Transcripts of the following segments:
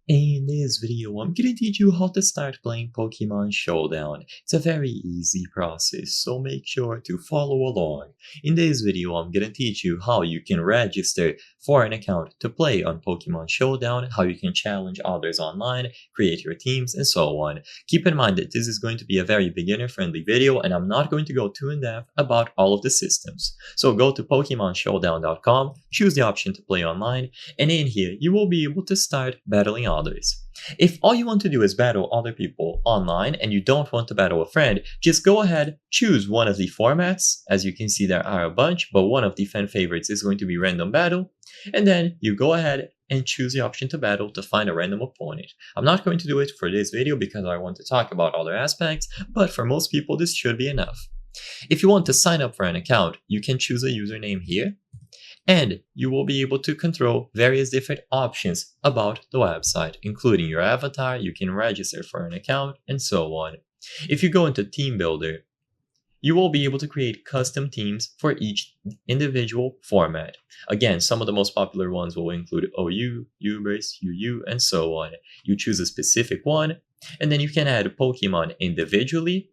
In this video, I'm gonna teach you how to start playing Pokemon Showdown. It's a very easy process, so make sure to follow along. In this video, I'm gonna teach you how you can register for an account to play on Pokemon Showdown, how you can challenge others online, create your teams, and so on. Keep in mind that this is going to be a very beginner-friendly video, and I'm not going to go too in-depth about all of the systems. So go to PokemonShowdown.com, choose the option to play online, and in here, you will be able to start battling others. If all you want to do is battle other people online and you don't want to battle a friend, just go ahead, choose one of the formats. As you can see, there are a bunch, but one of the fan favorites is going to be random battle. And then you go ahead and choose the option to battle to find a random opponent. I'm not going to do it for this video because I want to talk about other aspects, but for most people, this should be enough. If you want to sign up for an account, you can choose a username here, and you will be able to control various different options about the website, including your avatar, you can register for an account, and so on. If you go into Team Builder, you will be able to create custom teams for each individual format. Again, some of the most popular ones will include OU, Ubers, UU, and so on. You choose a specific one, and then you can add Pokemon individually,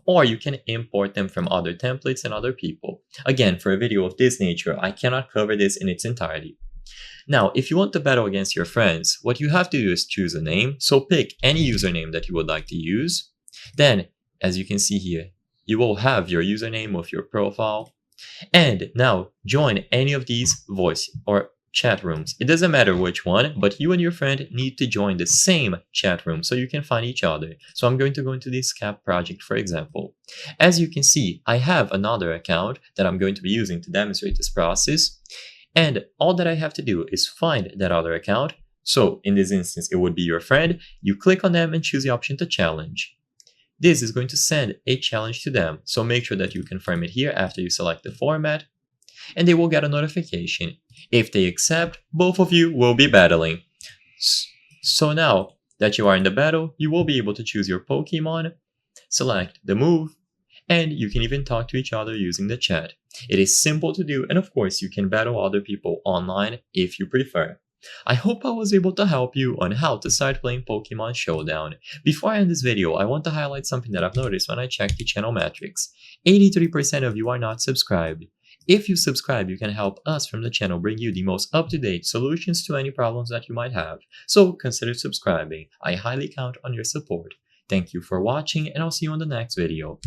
or you can import them from other templates and other people. Again, for a video of this nature, I cannot cover this in its entirety. Now, if you want to battle against your friends, what you have to do is choose a name. So pick any username that you would like to use. Then, as you can see here, you will have your username with your profile. And now, join any of these voice or chat rooms. It doesn't matter which one, but you and your friend need to join the same chat room so you can find each other. So I'm going to go into this Scap project, for example. As you can see, I have another account that I'm going to be using to demonstrate this process. And all that I have to do is find that other account. So in this instance, it would be your friend. You click on them and choose the option to challenge. This is going to send a challenge to them. So make sure that you confirm it here after you select the format, and they will get a notification. If they accept, both of you will be battling. So now that you are in the battle, you will be able to choose your Pokemon, select the move, and you can even talk to each other using the chat. It is simple to do, and of course you can battle other people online if you prefer. I hope I was able to help you on how to start playing Pokemon Showdown. Before I end this video, I want to highlight something that I've noticed when I checked the channel metrics. 83% of you are not subscribed. If you subscribe, you can help us from the channel bring you the most up-to-date solutions to any problems that you might have. So consider subscribing. I highly count on your support. Thank you for watching, and I'll see you on the next video.